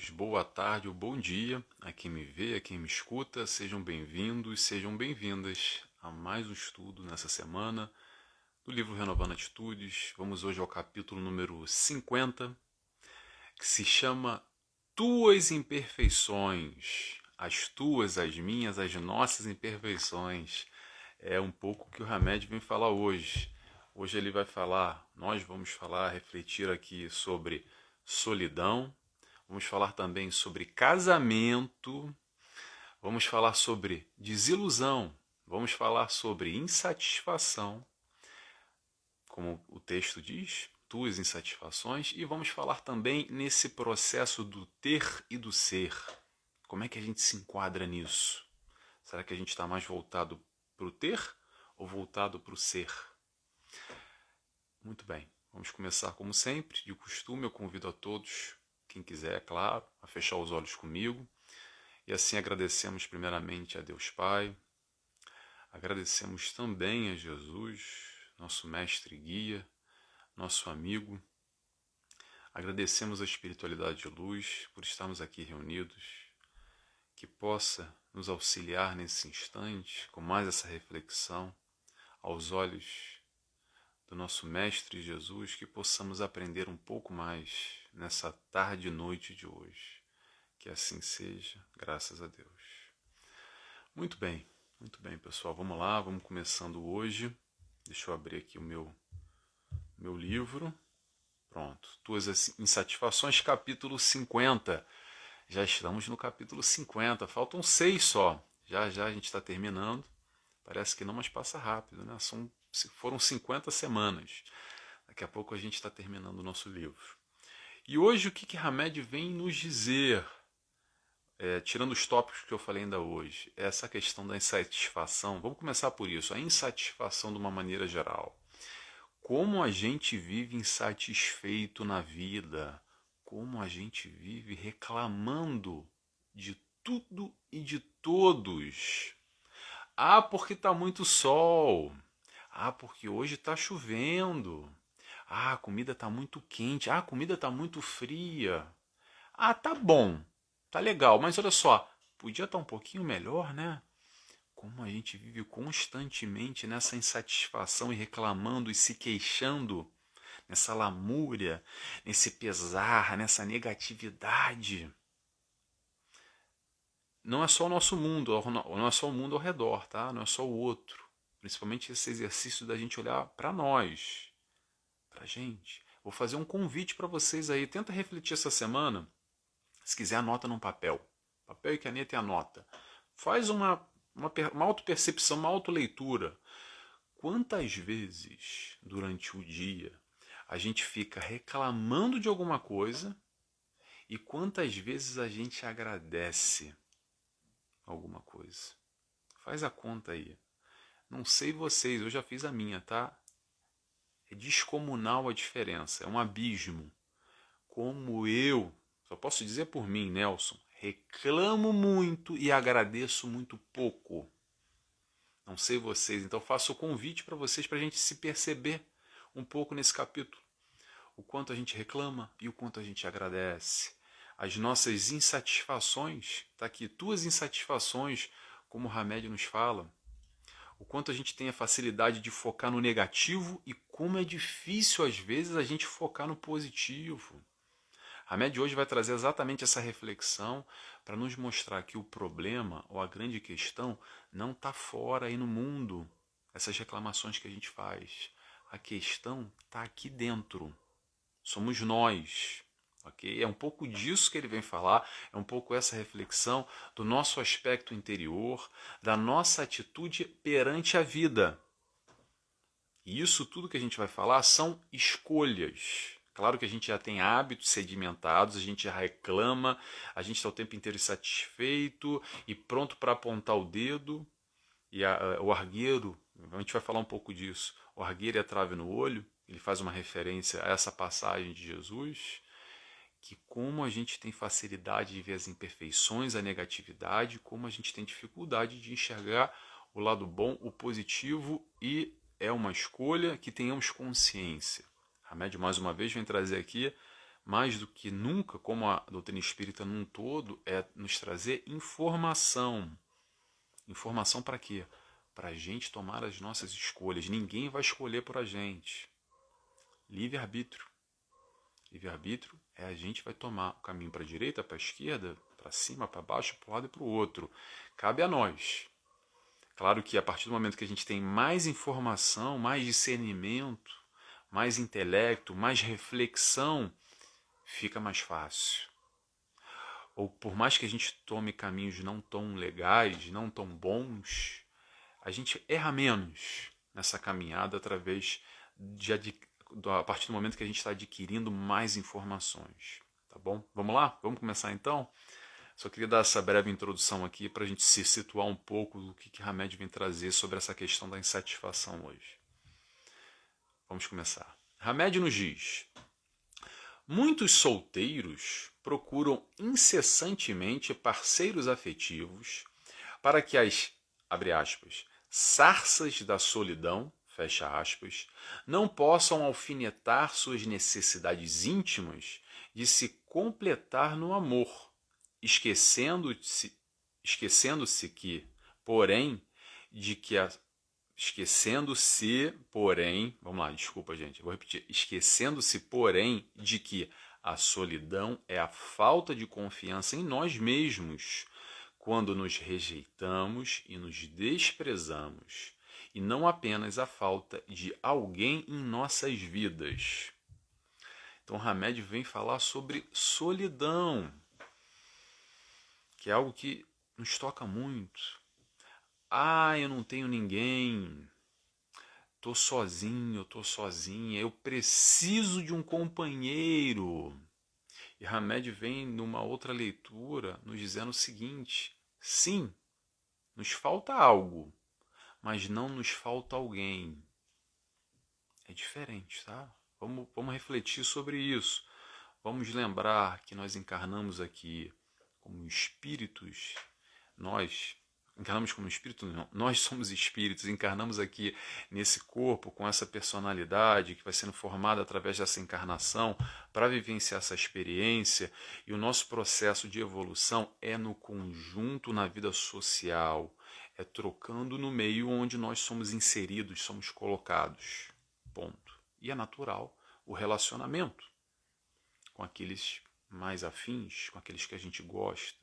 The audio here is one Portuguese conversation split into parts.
tardes, boa tarde ou bom dia a quem me vê, a quem me escuta. Sejam bem-vindos, sejam bem-vindas a mais um estudo nessa semana do livro Renovando Atitudes. Vamos hoje ao capítulo número 50, que se chama Tuas Imperfeições. As tuas, as minhas, as nossas imperfeições. É um pouco o que o Hamed vem falar hoje. Hoje ele vai falar, nós vamos falar, refletir aqui sobre solidão. Vamos falar também sobre casamento, vamos falar sobre desilusão, vamos falar sobre insatisfação, como o texto diz, tuas insatisfações, e vamos falar também nesse processo do ter e do ser. Como é que a gente se enquadra nisso? Será que a gente está mais voltado para o ter ou voltado para o ser? Muito bem, vamos começar como sempre, de costume eu convido a todos, quem quiser, é claro, a fechar os olhos comigo. E assim agradecemos primeiramente a Deus Pai, agradecemos também a Jesus, nosso mestre e guia, nosso amigo. Agradecemos a espiritualidade de luz por estarmos aqui reunidos, que possa nos auxiliar nesse instante com mais essa reflexão aos olhos do nosso mestre Jesus, que possamos aprender um pouco mais nessa tarde e noite de hoje. Que assim seja, graças a Deus. Muito bem, pessoal. Vamos lá, vamos começando hoje. Deixa eu abrir aqui o meu livro. Pronto. Tuas Insatisfações, capítulo 50. Já estamos no capítulo 50. Faltam 6 só. Já a gente está terminando. Parece que não, mas passa rápido, né? Foram 50 semanas. Daqui a pouco a gente está terminando o nosso livro. E hoje o que Hamed vem nos dizer? Tirando os tópicos que eu falei ainda hoje, essa questão da insatisfação, vamos começar por isso, a insatisfação de uma maneira geral. Como a gente vive insatisfeito na vida, como a gente vive reclamando de tudo e de todos. Ah, porque está muito sol. Ah, porque hoje está chovendo. Ah, a comida está muito quente. Ah, a comida está muito fria. Ah, tá bom. Tá legal, mas olha só, podia estar um pouquinho melhor, né? Como a gente vive constantemente nessa insatisfação e reclamando e se queixando, nessa lamúria, nesse pesar, nessa negatividade. Não é só o nosso mundo, não é só o mundo ao redor, tá? Não é só o outro. Principalmente esse exercício da gente olhar para nós, pra gente. Vou fazer um convite para vocês aí, tenta refletir essa semana. Se quiser, anota num papel. Papel e caneta e anota. Faz uma autopercepção, uma autoleitura. Quantas vezes durante o dia a gente fica reclamando de alguma coisa e quantas vezes a gente agradece alguma coisa? Faz a conta aí. Não sei vocês, eu já fiz a minha, tá? É descomunal a diferença, é um abismo. Como eu, só posso dizer por mim, Nelson, reclamo muito e agradeço muito pouco. Não sei vocês, então faço o convite para vocês para a gente se perceber um pouco nesse capítulo. O quanto a gente reclama e o quanto a gente agradece. As nossas insatisfações, tá aqui, tuas insatisfações, como o Hamed nos fala. O quanto a gente tem a facilidade de focar no negativo e como é difícil às vezes a gente focar no positivo. Hamed hoje vai trazer exatamente essa reflexão para nos mostrar que o problema ou a grande questão não está fora aí no mundo, essas reclamações que a gente faz. A questão está aqui dentro. Somos nós. Okay? É um pouco disso que ele vem falar, é um pouco essa reflexão do nosso aspecto interior, da nossa atitude perante a vida. E isso tudo que a gente vai falar são escolhas. Claro que a gente já tem hábitos sedimentados, a gente já reclama, a gente está o tempo inteiro insatisfeito e pronto para apontar o dedo. E o argueiro, a gente vai falar um pouco disso, o argueiro e a trave no olho, ele faz uma referência a essa passagem de Jesus, que como a gente tem facilidade de ver as imperfeições, a negatividade, como a gente tem dificuldade de enxergar o lado bom, o positivo, e é uma escolha que tenhamos consciência. Hamed, mais uma vez, vem trazer aqui mais do que nunca, como a doutrina espírita num todo, é nos trazer informação. Informação para quê? Para a gente tomar as nossas escolhas. Ninguém vai escolher por a gente. Livre-arbítrio. Livre-arbítrio é a gente vai tomar o caminho para a direita, para a esquerda, para cima, para baixo, para um lado e para o outro. Cabe a nós. Claro que a partir do momento que a gente tem mais informação, mais discernimento, mais intelecto, mais reflexão, fica mais fácil. Ou por mais que a gente tome caminhos não tão legais, não tão bons, a gente erra menos nessa caminhada através a partir do momento que a gente está adquirindo mais informações. Tá bom? Vamos lá? Vamos começar então? Só queria dar essa breve introdução aqui para a gente se situar um pouco do que Hamed vem trazer sobre essa questão da insatisfação hoje. Vamos começar. Hamed nos diz: muitos solteiros procuram incessantemente parceiros afetivos para que as, abre aspas, sarças da solidão, fecha aspas, não possam alfinetar suas necessidades íntimas de se completar no amor, esquecendo-se que, porém, de que a esquecendo-se, porém, vamos lá, desculpa, gente, eu vou repetir, esquecendo-se, porém, de que a solidão é a falta de confiança em nós mesmos, quando nos rejeitamos e nos desprezamos, e não apenas a falta de alguém em nossas vidas. Então, Hamed vem falar sobre solidão, que é algo que nos toca muito. Ah, eu não tenho ninguém, tô sozinho, tô sozinha, eu preciso de um companheiro. E Hamed vem numa outra leitura nos dizendo o seguinte: sim, nos falta algo, mas não nos falta alguém. É diferente, tá? Vamos refletir sobre isso. Vamos lembrar que nós encarnamos aqui como espíritos, nós encarnamos como espírito, não, nós somos espíritos, encarnamos aqui nesse corpo com essa personalidade que vai sendo formada através dessa encarnação para vivenciar essa experiência, e o nosso processo de evolução é no conjunto, na vida social, é trocando no meio onde nós somos inseridos, somos colocados, ponto. E é natural o relacionamento com aqueles mais afins, com aqueles que a gente gosta,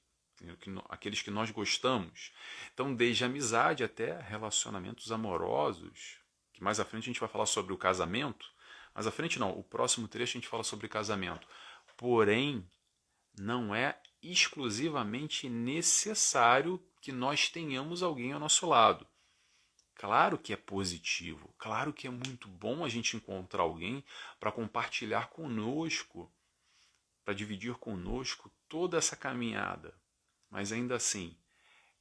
aqueles que nós gostamos. Então, desde amizade até relacionamentos amorosos, que mais à frente a gente vai falar sobre o casamento. Mais à frente não, o próximo trecho a gente fala sobre casamento. Porém, não é exclusivamente necessário que nós tenhamos alguém ao nosso lado. Claro que é positivo, claro que é muito bom a gente encontrar alguém para compartilhar conosco, para dividir conosco toda essa caminhada. Mas ainda assim,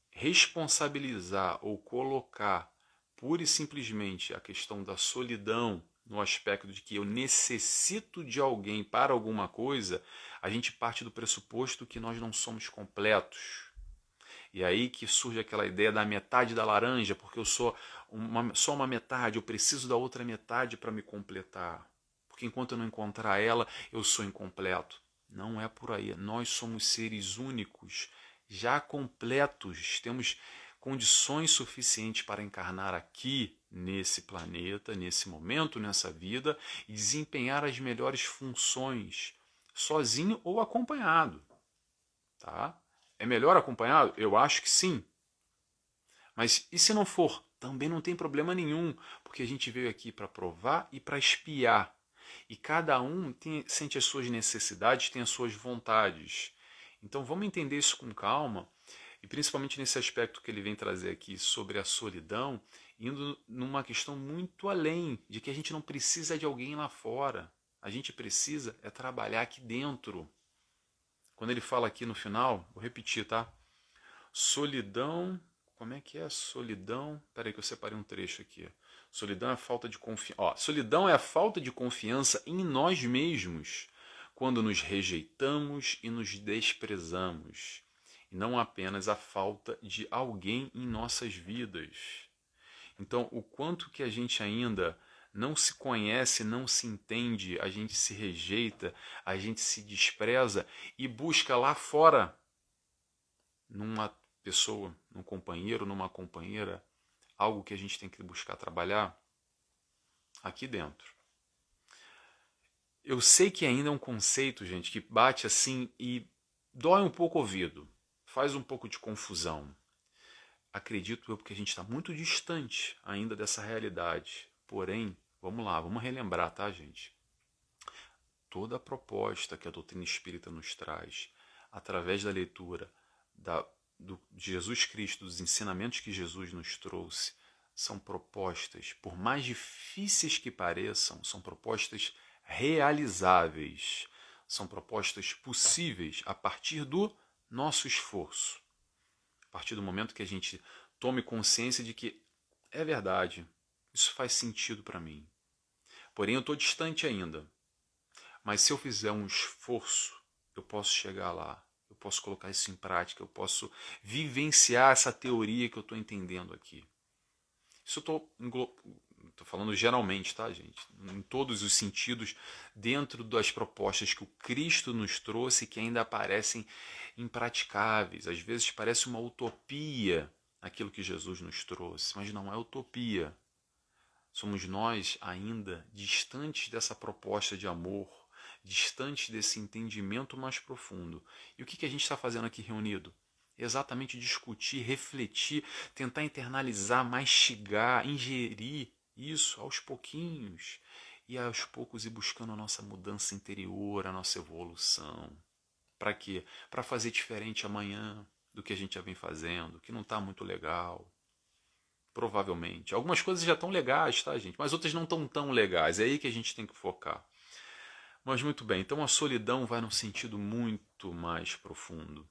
responsabilizar ou colocar pura e simplesmente a questão da solidão no aspecto de que eu necessito de alguém para alguma coisa, a gente parte do pressuposto que nós não somos completos. E aí que surge aquela ideia da metade da laranja, porque eu sou só uma metade, eu preciso da outra metade para me completar. Porque enquanto eu não encontrar ela, eu sou incompleto. Não é por aí. Nós somos seres únicos, já completos, temos condições suficientes para encarnar aqui nesse planeta, nesse momento, nessa vida, e desempenhar as melhores funções, sozinho ou acompanhado. Tá? É melhor acompanhado? Eu acho que sim. Mas e se não for? Também não tem problema nenhum, porque a gente veio aqui para provar e para espiar. E cada um sente as suas necessidades, tem as suas vontades. Então vamos entender isso com calma, e principalmente nesse aspecto que ele vem trazer aqui sobre a solidão, indo numa questão muito além, de que a gente não precisa de alguém lá fora. A gente precisa é trabalhar aqui dentro. Quando ele fala aqui no final, vou repetir, tá? Solidão, como é que é? Solidão, peraí que eu separei um trecho aqui. Solidão é a falta de confiança. Solidão é a falta de confiança em nós mesmos, quando nos rejeitamos e nos desprezamos, e não apenas a falta de alguém em nossas vidas. Então, o quanto que a gente ainda não se conhece, não se entende, a gente se rejeita, a gente se despreza e busca lá fora, numa pessoa, num companheiro, numa companheira, algo que a gente tem que buscar trabalhar aqui dentro. Eu sei que ainda é um conceito, gente, que bate assim e dói um pouco o ouvido, faz um pouco de confusão. Acredito eu porque a gente está muito distante ainda dessa realidade. Porém, vamos lá, vamos relembrar, tá, gente? Toda a proposta que a doutrina espírita nos traz, através da leitura de Jesus Cristo, dos ensinamentos que Jesus nos trouxe, são propostas, por mais difíceis que pareçam, são propostas realizáveis, são propostas possíveis a partir do nosso esforço. A partir do momento que a gente tome consciência de que é verdade, isso faz sentido para mim. Porém, eu estou distante ainda. Mas se eu fizer um esforço, eu posso chegar lá. Eu posso colocar isso em prática, eu posso vivenciar essa teoria que eu estou entendendo aqui. Isso eu estou falando geralmente, tá, gente? Em todos os sentidos, dentro das propostas que o Cristo nos trouxe, que ainda parecem impraticáveis. Às vezes parece uma utopia aquilo que Jesus nos trouxe, mas não é utopia. Somos nós ainda distantes dessa proposta de amor, distantes desse entendimento mais profundo. E o que a gente está fazendo aqui reunido? Exatamente discutir, refletir, tentar internalizar, mastigar, ingerir isso aos pouquinhos e aos poucos ir buscando a nossa mudança interior, a nossa evolução. Para quê? Para fazer diferente amanhã do que a gente já vem fazendo, que não está muito legal. Provavelmente. Algumas coisas já estão legais, tá, gente? Mas outras não estão tão legais. É aí que a gente tem que focar. Mas muito bem, então a solidão vai num sentido muito mais profundo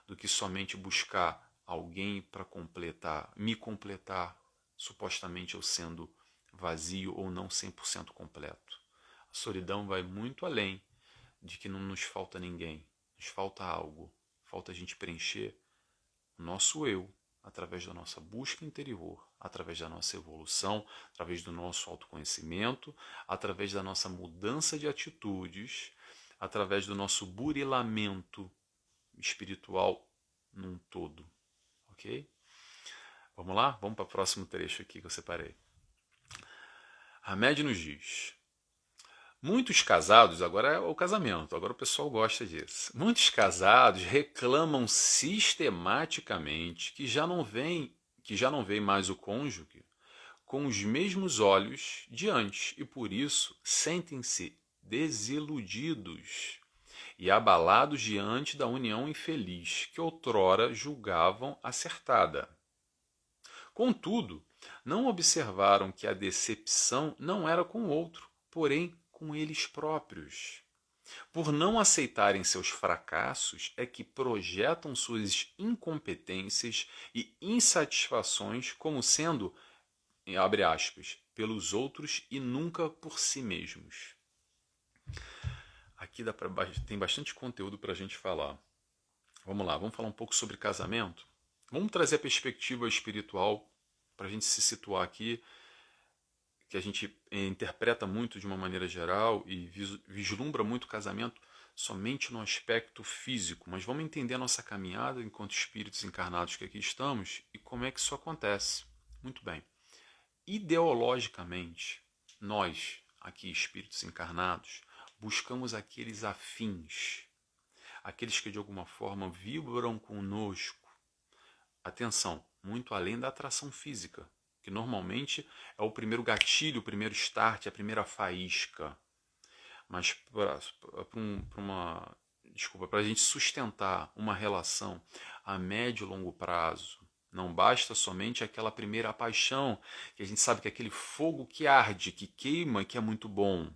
do que somente buscar alguém para completar, me completar, supostamente eu sendo vazio ou não 100% completo. A solidão vai muito além de que não nos falta ninguém, nos falta algo, falta a gente preencher o nosso eu através da nossa busca interior, através da nossa evolução, através do nosso autoconhecimento, através da nossa mudança de atitudes, através do nosso burilamento espiritual num todo, ok? Vamos lá? Vamos para o próximo trecho aqui que eu separei. Hamed nos diz: muitos casados, agora é o casamento, agora o pessoal gosta disso. Muitos casados reclamam sistematicamente que já não vem mais o cônjuge com os mesmos olhos de antes e por isso sentem-se desiludidos e abalados diante da união infeliz que outrora julgavam acertada. Contudo, não observaram que a decepção não era com o outro, porém com eles próprios. Por não aceitarem seus fracassos, é que projetam suas incompetências e insatisfações como sendo, abre aspas, pelos outros e nunca por si mesmos. Aqui tem bastante conteúdo para a gente falar. Vamos lá, vamos falar um pouco sobre casamento? Vamos trazer a perspectiva espiritual para a gente se situar aqui, que a gente interpreta muito de uma maneira geral e vislumbra muito o casamento somente no aspecto físico, mas vamos entender a nossa caminhada enquanto espíritos encarnados que aqui estamos e como é que isso acontece. Muito bem. Ideologicamente, nós, aqui espíritos encarnados, buscamos aqueles afins, aqueles que de alguma forma vibram conosco. Atenção, muito além da atração física, que normalmente é o primeiro gatilho, o primeiro start, a primeira faísca. Mas para a gente sustentar uma relação a médio e longo prazo, não basta somente aquela primeira paixão, que a gente sabe que é aquele fogo que arde, que queima, que é muito bom,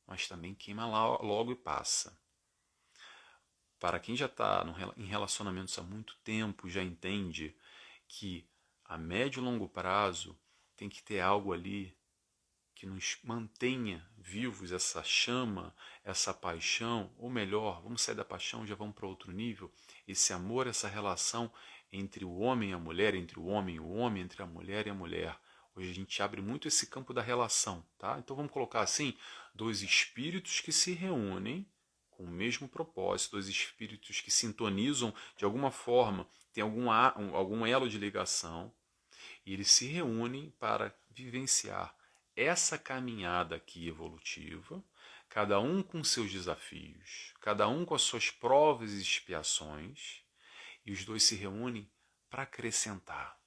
mas também queima logo e passa. Para quem já está em relacionamentos há muito tempo, já entende que a médio e longo prazo tem que ter algo ali que nos mantenha vivos, essa chama, essa paixão, ou melhor, vamos sair da paixão, já vamos para outro nível, esse amor, essa relação entre o homem e a mulher, entre o homem e o homem, entre a mulher e a mulher, Hoje a gente abre muito esse campo da relação, tá? Então vamos colocar assim, dois espíritos que se reúnem com o mesmo propósito, dois espíritos que sintonizam de alguma forma, tem algum elo de ligação, e eles se reúnem para vivenciar essa caminhada aqui evolutiva, cada um com seus desafios, cada um com as suas provas e expiações, e os dois se reúnem para acrescentar,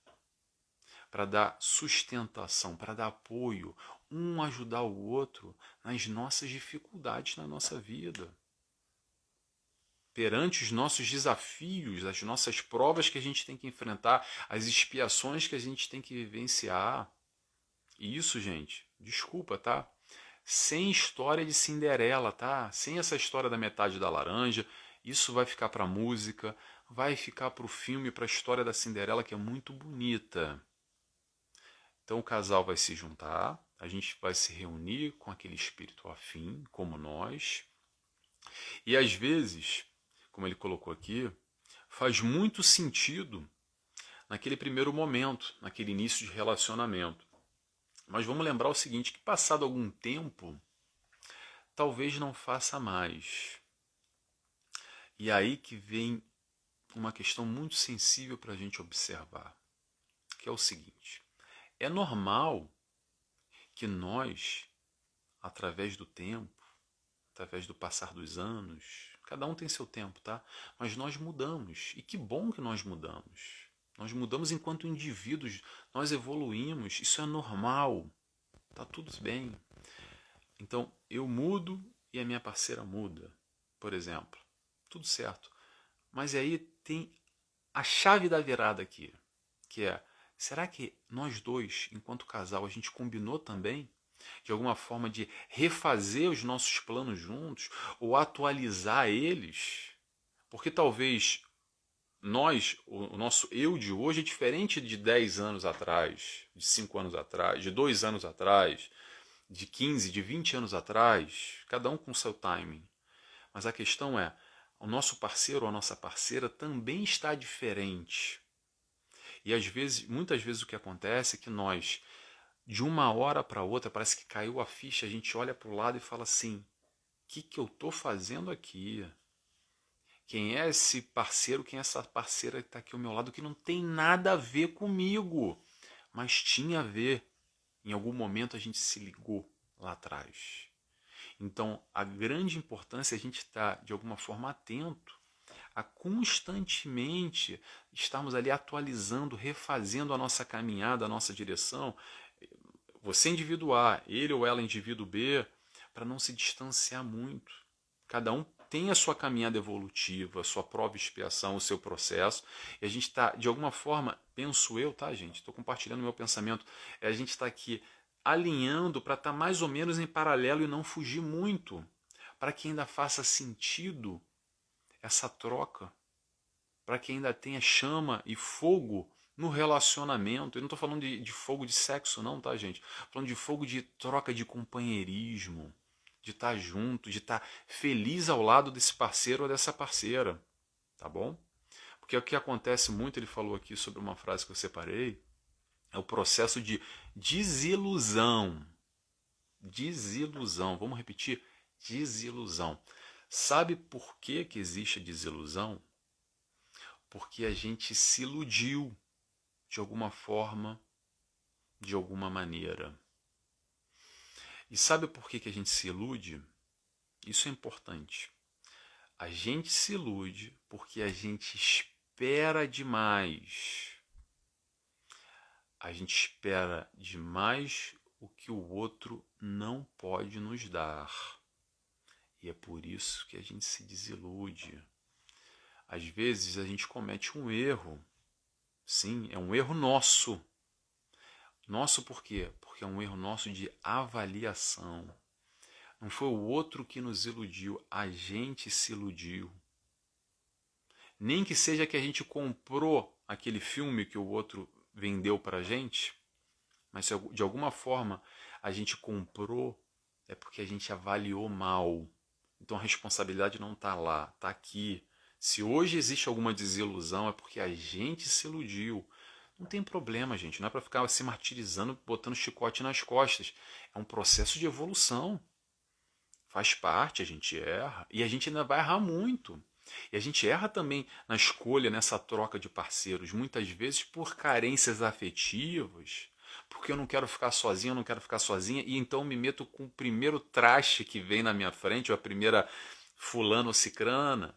para dar sustentação, para dar apoio, um ajudar o outro nas nossas dificuldades na nossa vida. Perante os nossos desafios, as nossas provas que a gente tem que enfrentar, as expiações que a gente tem que vivenciar. E isso, gente, desculpa, tá? Sem história de Cinderela, tá? Sem essa história da metade da laranja, isso vai ficar para música, vai ficar para o filme, para a história da Cinderela, que é muito bonita. Então o casal vai se juntar, a gente vai se reunir com aquele espírito afim, como nós. E às vezes, como ele colocou aqui, faz muito sentido naquele primeiro momento, naquele início de relacionamento. Mas vamos lembrar o seguinte, que passado algum tempo, talvez não faça mais. E aí que vem uma questão muito sensível para a gente observar, que é o seguinte, é normal que nós, através do tempo, através do passar dos anos, cada um tem seu tempo, tá? Mas nós mudamos, e que bom que nós mudamos. Nós mudamos enquanto indivíduos, nós evoluímos, isso é normal, tá tudo bem. Então, eu mudo e a minha parceira muda, por exemplo. Tudo certo. Mas aí tem a chave da virada aqui, que é, será que nós dois, enquanto casal, a gente combinou também de alguma forma de refazer os nossos planos juntos ou atualizar eles? Porque talvez nós, o nosso eu de hoje é diferente de 10 anos atrás, de 5 anos atrás, de 2 anos atrás, de 15, de 20 anos atrás, cada um com seu timing. Mas a questão é, o nosso parceiro ou a nossa parceira também está diferente. E às vezes, muitas vezes o que acontece é que nós, de uma hora para outra, parece que caiu a ficha, a gente olha para o lado e fala assim, o que eu estou fazendo aqui? Quem é esse parceiro, quem é essa parceira que está aqui ao meu lado que não tem nada a ver comigo, mas tinha a ver. Em algum momento a gente se ligou lá atrás. Então, a grande importância é a gente estar, de alguma forma, atento a constantemente estarmos ali atualizando, refazendo a nossa caminhada, a nossa direção. Você indivíduo A, ele ou ela indivíduo B, para não se distanciar muito. Cada um tem a sua caminhada evolutiva, a sua prova e expiação, o seu processo, e a gente está, de alguma forma, penso eu, tá, gente? Estou compartilhando o meu pensamento, a gente está aqui alinhando para estar mais ou menos em paralelo e não fugir muito, para que ainda faça sentido essa troca, para que ainda tenha chama e fogo no relacionamento. Eu não estou falando de fogo de sexo, não, tá, gente? Estou falando de fogo de troca de companheirismo, de estar junto, de estar feliz ao lado desse parceiro ou dessa parceira, tá bom? Porque o que acontece muito, ele falou aqui sobre uma frase que eu separei, é o processo de desilusão. Desilusão, vamos repetir? Desilusão. Sabe por que existe a desilusão? Porque a gente se iludiu de alguma forma, de alguma maneira. E sabe por que a gente se ilude? Isso é importante. A gente se ilude porque a gente espera demais. A gente espera demais o que o outro não pode nos dar. E é por isso que a gente se desilude. Às vezes a gente comete um erro. Sim, é um erro nosso. Nosso por quê? Porque é um erro nosso de avaliação. Não foi o outro que nos iludiu, a gente se iludiu. Nem que seja que a gente comprou aquele filme que o outro vendeu para a gente, mas se de alguma forma a gente comprou, é porque a gente avaliou mal. Então a responsabilidade não está lá, está aqui. Se hoje existe alguma desilusão, é porque a gente se iludiu. Não tem problema, gente. Não é para ficar se martirizando, botando chicote nas costas. É um processo de evolução. Faz parte, a gente erra. E a gente ainda vai errar muito. E a gente erra também na escolha, nessa troca de parceiros, muitas vezes por carências afetivas, porque eu não quero ficar sozinho, eu não quero ficar sozinha, e então me meto com o primeiro traste que vem na minha frente, ou a primeira fulana ou cicrana.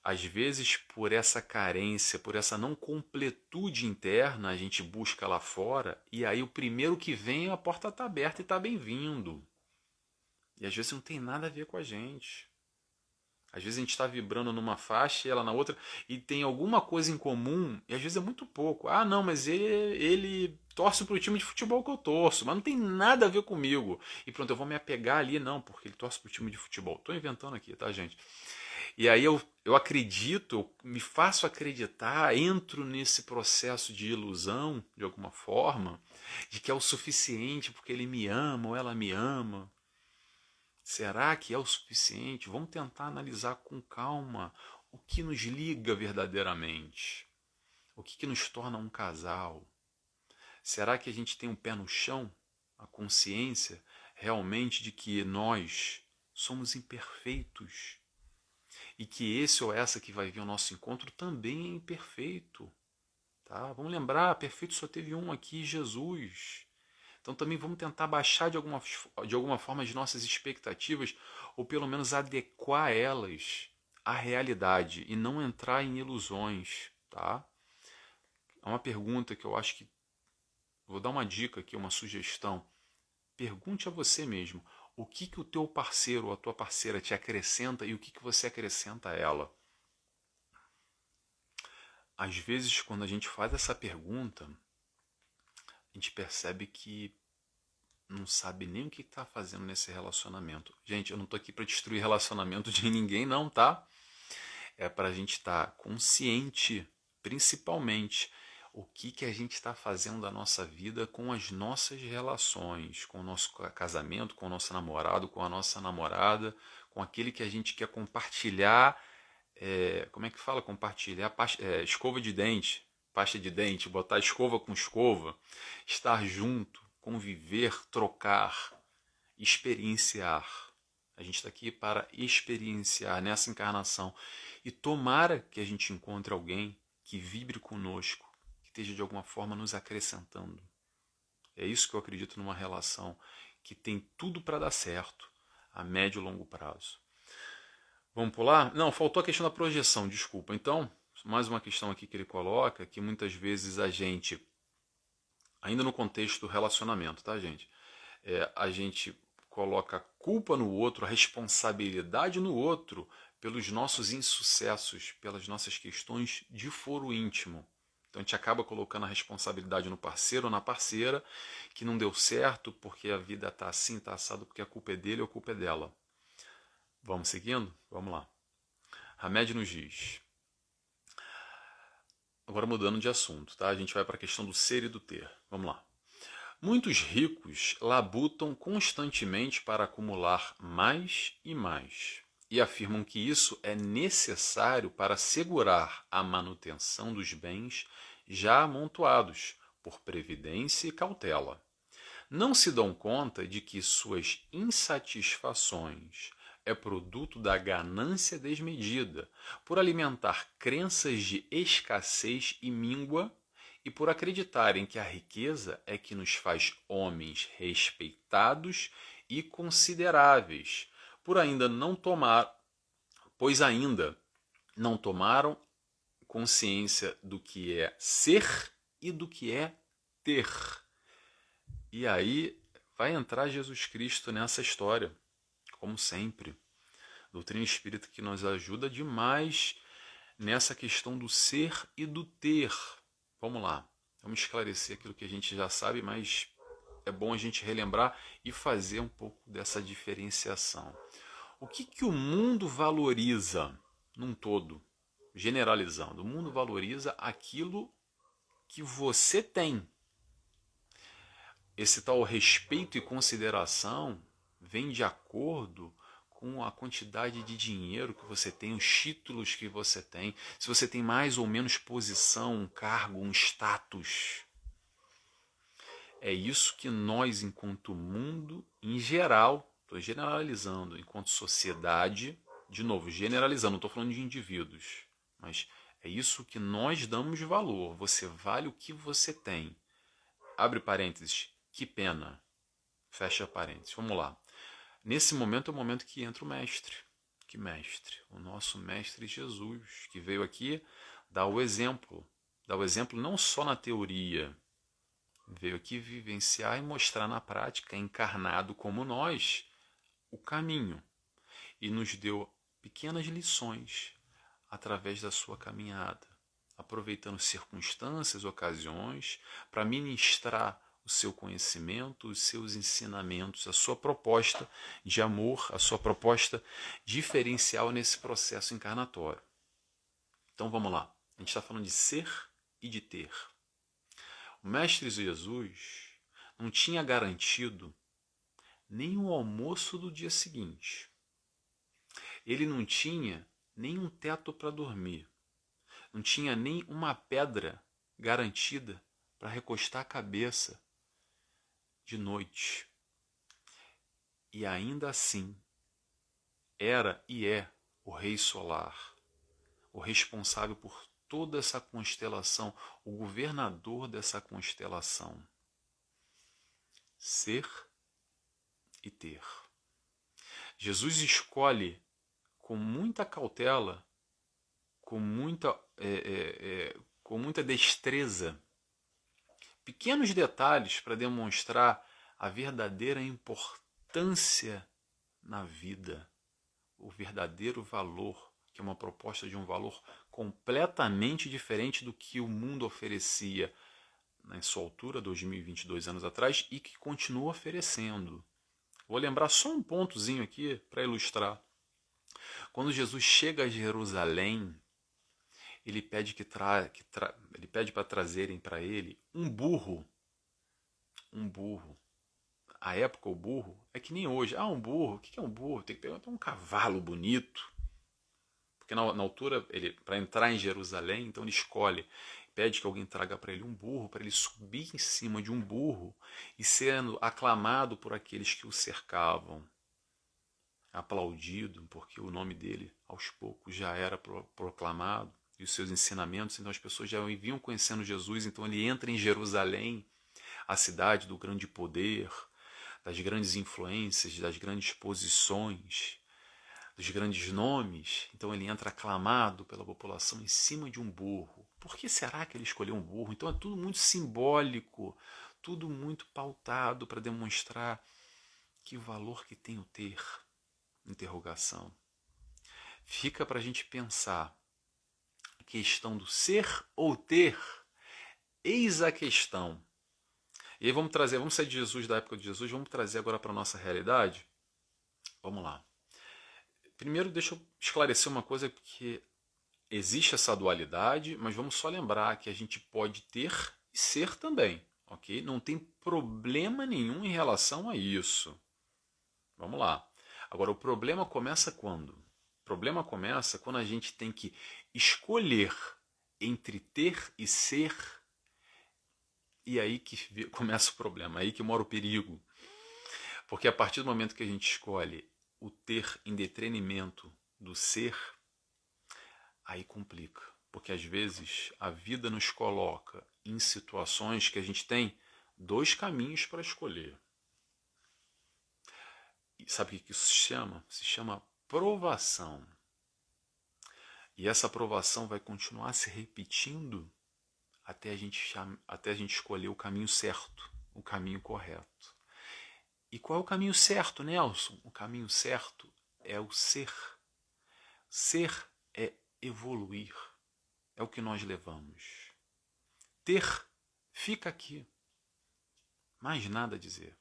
Às vezes, por essa carência, por essa não completude interna, a gente busca lá fora, e aí o primeiro que vem, a porta está aberta e está bem-vindo. E às vezes não tem nada a ver com a gente. Às vezes a gente está vibrando numa faixa e ela na outra, e tem alguma coisa em comum, e às vezes é muito pouco. Ah, não, mas ele torce para o time de futebol que eu torço, mas não tem nada a ver comigo. E pronto, eu vou me apegar ali, não, porque ele torce para o time de futebol. Estou inventando aqui, tá, gente? E aí eu acredito, eu me faço acreditar, entro nesse processo de ilusão, de alguma forma, de que é o suficiente porque ele me ama ou ela me ama. Será que é o suficiente? Vamos tentar analisar com calma o que nos liga verdadeiramente. O que nos torna um casal. Será que a gente tem um pé no chão? A consciência realmente de que nós somos imperfeitos e que esse ou essa que vai vir ao nosso encontro também é imperfeito. Tá? Vamos lembrar, perfeito só teve um aqui, Jesus. Então também vamos tentar baixar de alguma forma as nossas expectativas, ou pelo menos adequar elas à realidade e não entrar em ilusões. Tá? É uma pergunta que eu acho que vou dar uma dica aqui, uma sugestão. Pergunte a você mesmo o que o teu parceiro ou a tua parceira te acrescenta e o que você acrescenta a ela. Às vezes, quando a gente faz essa pergunta, a gente percebe que não sabe nem o que está fazendo nesse relacionamento. Gente, eu não estou aqui para destruir relacionamento de ninguém, não, tá? É para a gente estar consciente, principalmente, o que a gente está fazendo da nossa vida com as nossas relações, com o nosso casamento, com o nosso namorado, com a nossa namorada, com aquele que a gente quer compartilhar. Como é que fala? Compartilhar escova de dente, pasta de dente, botar escova com escova, estar junto, conviver, trocar, experienciar. A gente está aqui para experienciar nessa encarnação. E tomara que a gente encontre alguém que vibre conosco, que esteja de alguma forma nos acrescentando. É isso que eu acredito numa relação que tem tudo para dar certo a médio e longo prazo. Vamos pular? Não, faltou a questão da projeção, desculpa. Então, mais uma questão aqui que ele coloca, que muitas vezes a gente, ainda no contexto do relacionamento, tá, gente? A gente coloca a culpa no outro, a responsabilidade no outro pelos nossos insucessos, pelas nossas questões de foro íntimo. Então a gente acaba colocando a responsabilidade no parceiro ou na parceira, que não deu certo porque a vida está assim, está assado, porque a culpa é dele ou a culpa é dela. Vamos seguindo? Vamos lá. Hamed nos diz. Agora mudando de assunto, tá? A gente vai para a questão do ser e do ter. Vamos lá. Muitos ricos labutam constantemente para acumular mais e mais, e afirmam que isso é necessário para assegurar a manutenção dos bens já amontoados, por previdência e cautela. Não se dão conta de que suas insatisfações é produto da ganância desmedida, por alimentar crenças de escassez e míngua e por acreditarem que a riqueza é que nos faz homens respeitados e consideráveis, por ainda não tomar, pois ainda não tomaram consciência do que é ser e do que é ter. E aí vai entrar Jesus Cristo nessa história, como sempre. Doutrina espírita que nos ajuda demais nessa questão do ser e do ter. Vamos lá, vamos esclarecer aquilo que a gente já sabe, mas é bom a gente relembrar e fazer um pouco dessa diferenciação. O que o mundo valoriza num todo? Generalizando, o mundo valoriza aquilo que você tem. Esse tal respeito e consideração vem de acordo com a quantidade de dinheiro que você tem, os títulos que você tem, se você tem mais ou menos posição, um cargo, um status. É isso que nós, enquanto mundo, em geral, estou generalizando, enquanto sociedade, de novo, generalizando, não estou falando de indivíduos, mas é isso que nós damos valor. Você vale o que você tem. Abre parênteses, que pena. Fecha parênteses. Vamos lá. Nesse momento é o momento que entra o mestre. Que mestre? O nosso mestre Jesus, que veio aqui dar o exemplo. Dar o exemplo não só na teoria, veio aqui vivenciar e mostrar na prática, encarnado como nós, o caminho. E nos deu pequenas lições através da sua caminhada, aproveitando circunstâncias, ocasiões, para ministrar o seu conhecimento, os seus ensinamentos, a sua proposta de amor, a sua proposta diferencial nesse processo encarnatório. Então vamos lá. A gente está falando de ser e de ter. O Mestre Jesus não tinha garantido nem o almoço do dia seguinte. Ele não tinha nem um teto para dormir. Não tinha nem uma pedra garantida para recostar a cabeça de noite. E ainda assim, era e é o Rei Solar, o responsável por toda essa constelação, o governador dessa constelação. Ser e ter. Jesus escolhe com muita cautela, com muita destreza, pequenos detalhes para demonstrar a verdadeira importância na vida, o verdadeiro valor, que é uma proposta de um valor completamente diferente do que o mundo oferecia na sua altura, 2022 anos atrás, e que continua oferecendo. Vou lembrar só um pontozinho aqui para ilustrar. Quando Jesus chega a Jerusalém, ele pede ele pede para trazerem para ele um burro. Um burro. À época, o burro é que nem hoje. Ah, um burro. O que é um burro? Tem que pegar um cavalo bonito. Porque na altura, para entrar em Jerusalém, então ele escolhe, pede que alguém traga para ele um burro, para ele subir em cima de um burro e sendo aclamado por aqueles que o cercavam. Aplaudido, porque o nome dele, aos poucos, já era proclamado, e os seus ensinamentos, então as pessoas já vinham conhecendo Jesus, então ele entra em Jerusalém, a cidade do grande poder, das grandes influências, das grandes posições, dos grandes nomes, então ele entra aclamado pela população em cima de um burro. Por que será que ele escolheu um burro? Então é tudo muito simbólico, tudo muito pautado para demonstrar que valor que tem o ter. Interrogação. Fica para a gente pensar. A questão do ser ou ter. Eis a questão. E aí vamos sair de Jesus, da época de Jesus, vamos trazer agora para a nossa realidade? Vamos lá. Primeiro deixa eu esclarecer uma coisa, porque existe essa dualidade, mas vamos só lembrar que a gente pode ter e ser também, ok? Não tem problema nenhum em relação a isso. Vamos lá. Agora, o problema começa quando? O problema começa quando a gente tem que escolher entre ter e ser, e aí que começa o problema, aí que mora o perigo. Porque a partir do momento que a gente escolhe o ter em detrimento do ser, aí complica. Porque às vezes a vida nos coloca em situações que a gente tem dois caminhos para escolher. E sabe o que isso se chama? Se chama provação. E essa provação vai continuar se repetindo até a gente escolher o caminho certo, o caminho correto. E qual é o caminho certo, Nelson? O caminho certo é o ser. Ser é evoluir. É o que nós levamos. Ter fica aqui. Mais nada a dizer.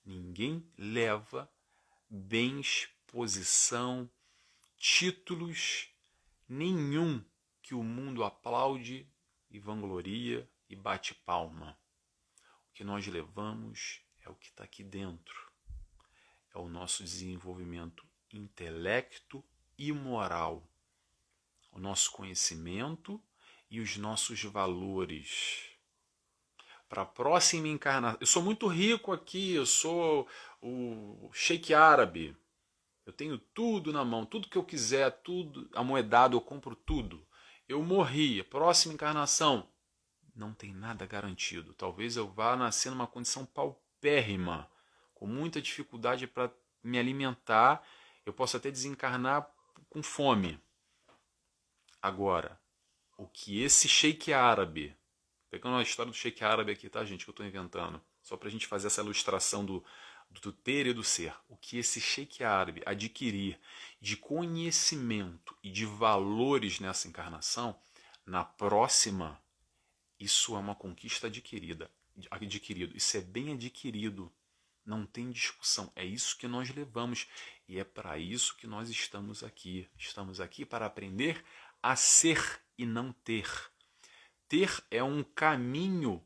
Ninguém leva bens, posição, títulos nenhum que o mundo aplaude e vangloria e bate palma. O que nós levamos é o que está aqui dentro. é o nosso desenvolvimento intelecto e moral, o nosso conhecimento e os nossos valores. Para a próxima encarnação, eu sou muito rico aqui, eu sou o sheik árabe, eu tenho tudo na mão, tudo que eu quiser, tudo amoedado, eu compro tudo. Eu morri, a próxima encarnação, não tem nada garantido. Talvez eu vá nascer numa condição paupérrima, com muita dificuldade para me alimentar, eu posso até desencarnar com fome. Agora, o que esse sheik árabe, pegando a história do sheik árabe aqui, tá, gente, que eu estou inventando, só para a gente fazer essa ilustração do ter e do ser, o que esse sheik árabe adquirir de conhecimento e de valores nessa encarnação, na próxima, isso é uma conquista adquirida. Isso é bem adquirido. Não tem discussão. É isso que nós levamos. E é para isso que nós estamos aqui. Estamos aqui para aprender a ser e não ter. Ter é um caminho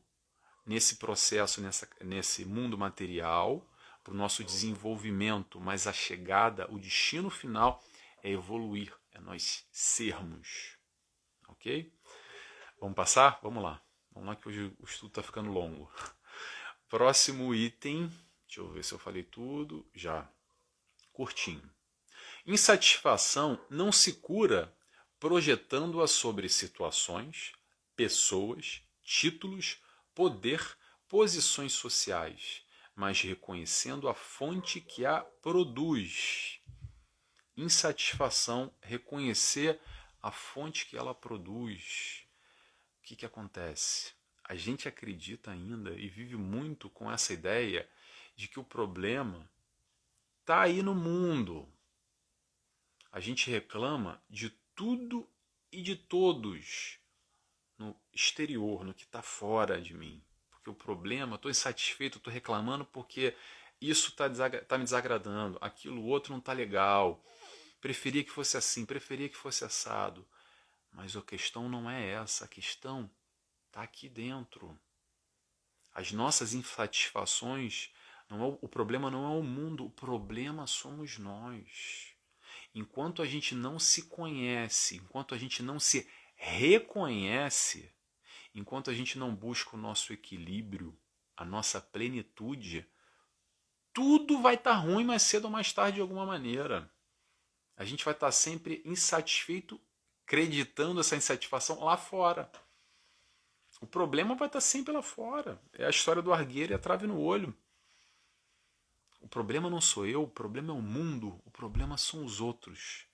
nesse processo, nesse mundo material, para o nosso desenvolvimento, mas a chegada, o destino final é evoluir, é nós sermos. Ok? Vamos passar? Vamos lá. Vamos lá que hoje o estudo está ficando longo. Próximo item. Deixa eu ver se eu falei tudo. Já. Curtinho. Insatisfação não se cura projetando-a sobre situações, pessoas, títulos, poder, posições sociais, mas reconhecendo a fonte que a produz. Insatisfação, reconhecer a fonte que ela produz. O que acontece? A gente acredita ainda e vive muito com essa ideia de que o problema está aí no mundo. A gente reclama de tudo e de todos no exterior, no que está fora de mim. Porque o problema, estou insatisfeito, estou reclamando porque isso está me desagradando, aquilo outro não está legal, preferia que fosse assim, preferia que fosse assado. Mas a questão não é essa, a questão está aqui dentro. As nossas insatisfações, o problema não é o mundo, o problema somos nós. Enquanto a gente não se conhece, enquanto a gente não se reconhece, enquanto a gente não busca o nosso equilíbrio, a nossa plenitude, tudo vai estar ruim mais cedo ou mais tarde de alguma maneira. A gente vai estar sempre insatisfeito, acreditando essa insatisfação lá fora. O problema vai estar sempre lá fora. É a história do argueiro e a trave no olho. O problema não sou eu, o problema é o mundo, o problema são os outros.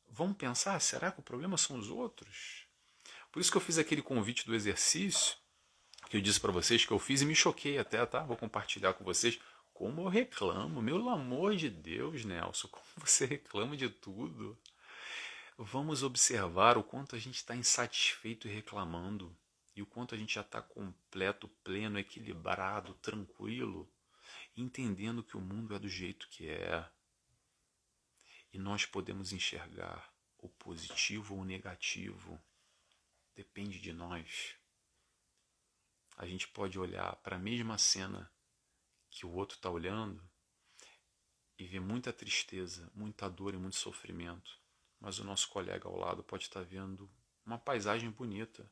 Vamos pensar, será que o problema são os outros? Por isso que eu fiz aquele convite do exercício, que eu disse para vocês que eu fiz e me choquei até, tá? Vou compartilhar com vocês como eu reclamo, meu amor de Deus, Nelson, como você reclama de tudo. Vamos observar o quanto a gente está insatisfeito e reclamando, e o quanto a gente já está completo, pleno, equilibrado, tranquilo, entendendo que o mundo é do jeito que é. E nós podemos enxergar o positivo ou o negativo. Depende de nós. A gente pode olhar para a mesma cena que o outro está olhando e ver muita tristeza, muita dor e muito sofrimento. Mas o nosso colega ao lado pode estar vendo uma paisagem bonita.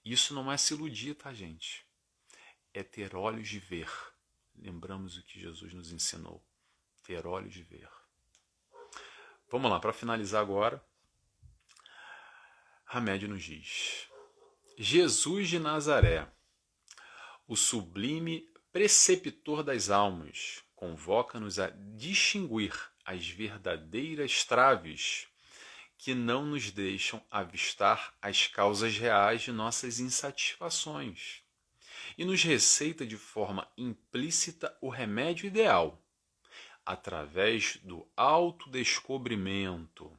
Isso não é se iludir, tá, gente? É ter olhos de ver. Lembramos o que Jesus nos ensinou. Ter olhos de ver. Vamos lá, para finalizar agora. Hamed nos diz: Jesus de Nazaré, o sublime preceptor das almas, convoca-nos a distinguir as verdadeiras traves que não nos deixam avistar as causas reais de nossas insatisfações e nos receita de forma implícita o remédio ideal, através do autodescobrimento,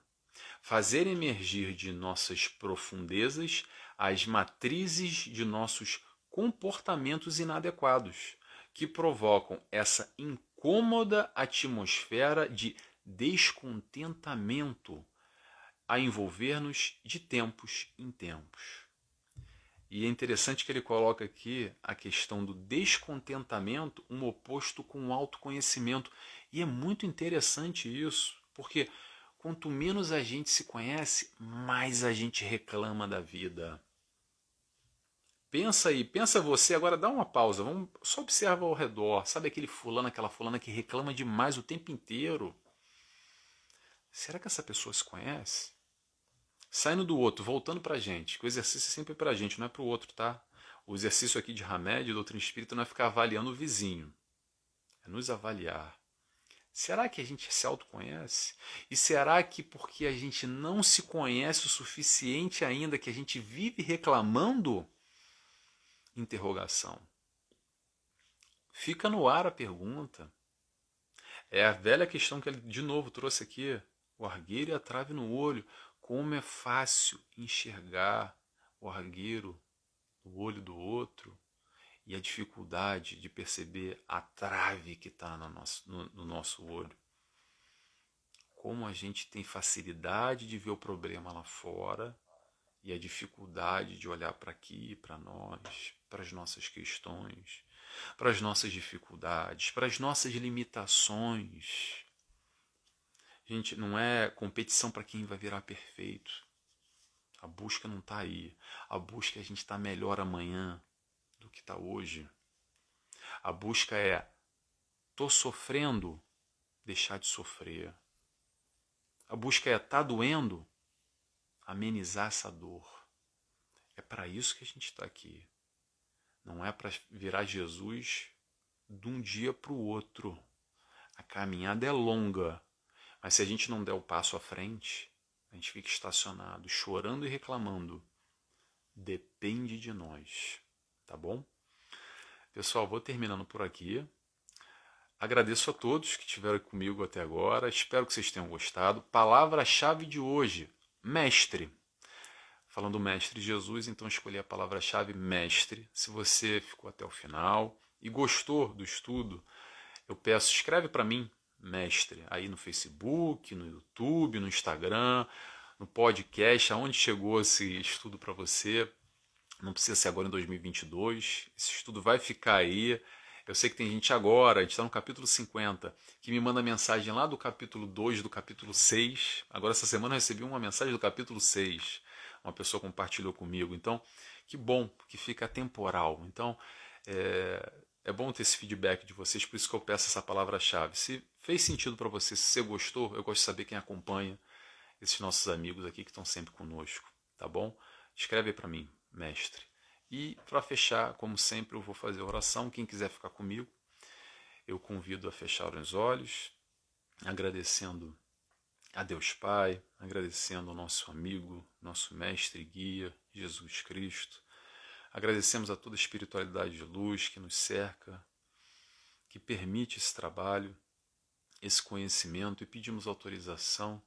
fazer emergir de nossas profundezas as matrizes de nossos comportamentos inadequados, que provocam essa incômoda atmosfera de descontentamento a envolver-nos de tempos em tempos. E é interessante que ele coloca aqui a questão do descontentamento, um oposto com o autoconhecimento. E é muito interessante isso, porque quanto menos a gente se conhece, mais a gente reclama da vida. Pensa aí, pensa você, agora dá uma pausa, vamos, só observa ao redor. Sabe aquele fulano, aquela fulana que reclama demais o tempo inteiro? Será que essa pessoa se conhece? Saindo do outro, voltando pra gente, que o exercício é sempre pra gente, não é pro outro, tá? O exercício aqui de Hamed, doutrina espírita, não é ficar avaliando o vizinho, é nos avaliar. Será que a gente se autoconhece? E será que porque a gente não se conhece o suficiente ainda que a gente vive reclamando? Interrogação. Fica no ar a pergunta. É a velha questão que ele de novo trouxe aqui. O argueiro e a trave no olho. Como é fácil enxergar o argueiro no olho do outro e a dificuldade de perceber a trave que está no nosso olho. Como a gente tem facilidade de ver o problema lá fora e a dificuldade de olhar para aqui, para nós, para as nossas questões, para as nossas dificuldades, para as nossas limitações. Gente, não é competição para quem vai virar perfeito. A busca não está aí. A busca é a gente estar melhor amanhã do que está hoje. A busca é, tô sofrendo, deixar de sofrer. A busca é, tá doendo, amenizar essa dor. É para isso que a gente está aqui. Não é para virar Jesus de um dia para o outro. A caminhada é longa, mas se a gente não der o passo à frente, a gente fica estacionado, chorando e reclamando. Depende de nós, tá bom? Pessoal, vou terminando por aqui. Agradeço a todos que estiveram comigo até agora. Espero que vocês tenham gostado. Palavra-chave de hoje: mestre. Falando mestre Jesus, então escolhi a palavra-chave mestre. Se você ficou até o final e gostou do estudo, eu peço, escreve para mim, mestre, aí no Facebook, no YouTube, no Instagram, no podcast, aonde chegou esse estudo para você. Não precisa ser agora em 2022. Esse estudo vai ficar aí. Eu sei que tem gente agora, a gente está no capítulo 50, que me manda mensagem lá do capítulo 2, do capítulo 6. Agora, essa semana, eu recebi uma mensagem do capítulo 6. Uma pessoa compartilhou comigo. Então, que bom que fica temporal. Então, é bom ter esse feedback de vocês, por isso que eu peço essa palavra-chave. Se fez sentido para você, se você gostou, eu gosto de saber quem acompanha esses nossos amigos aqui que estão sempre conosco, tá bom? Escreve para mim, mestre. E para fechar, como sempre, eu vou fazer a oração. Quem quiser ficar comigo, eu convido a fechar os olhos, agradecendo a Deus Pai, agradecendo ao nosso amigo, nosso mestre e guia, Jesus Cristo. Agradecemos a toda a espiritualidade de luz que nos cerca, que permite esse trabalho, esse conhecimento, e pedimos autorização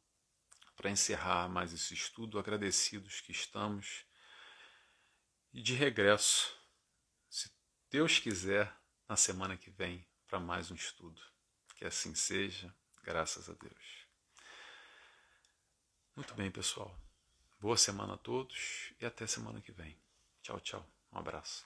para encerrar mais esse estudo, agradecidos que estamos. E de regresso, se Deus quiser, na semana que vem, para mais um estudo. Que assim seja, graças a Deus. Muito bem, pessoal. Boa semana a todos e até semana que vem. Tchau, tchau. Um abraço.